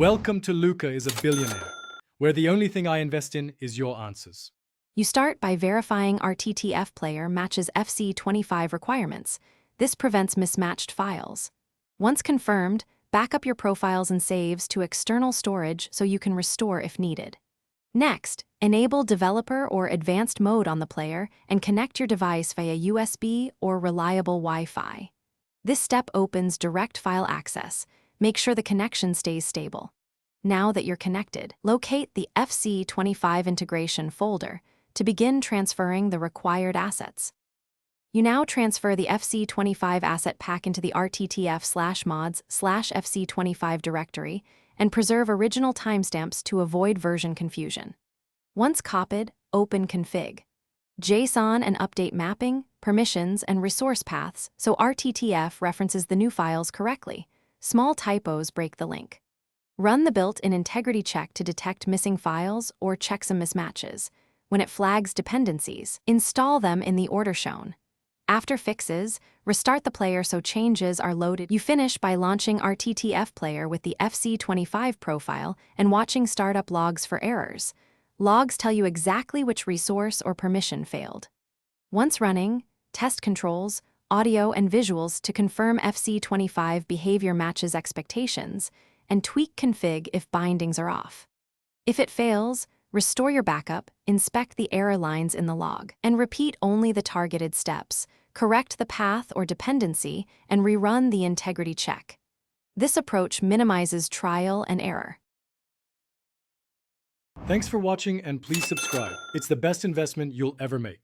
Welcome to Luca is a Billionaire, where the only thing I invest in is your answers. You start by verifying RTTF player matches FC25 requirements. This prevents mismatched files. Once confirmed, back up your profiles and saves to external storage so you can restore if needed. Next, enable developer or advanced mode on the player and connect your device via USB or reliable Wi-Fi. This step opens direct file access. Make sure the connection stays stable. Now that you're connected, locate the FC25 integration folder to begin transferring the required assets. You now transfer the FC25 asset pack into the RTTF/mods/FC25 directory and preserve original timestamps to avoid version confusion. Once copied, open config. JSON and update mapping, permissions, and resource paths so RTTF references the new files correctly. Small typos break the link. Run the built-in integrity check to detect missing files or check some mismatches. When it flags dependencies, install them in the order shown. After fixes, restart the player so changes are loaded. You finish by launching RTTF Player with the FC25 profile and watching startup logs for errors. Logs tell you exactly which resource or permission failed. Once running, test controls, audio and visuals to confirm FC25 behavior matches expectations, and tweak config if bindings are off. If it fails, restore your backup, inspect the error lines in the log, and repeat only the targeted steps. Correct the path or dependency, and rerun the integrity check. This approach minimizes trial and error. Thanks for watching and please subscribe. It's the best investment you'll ever make.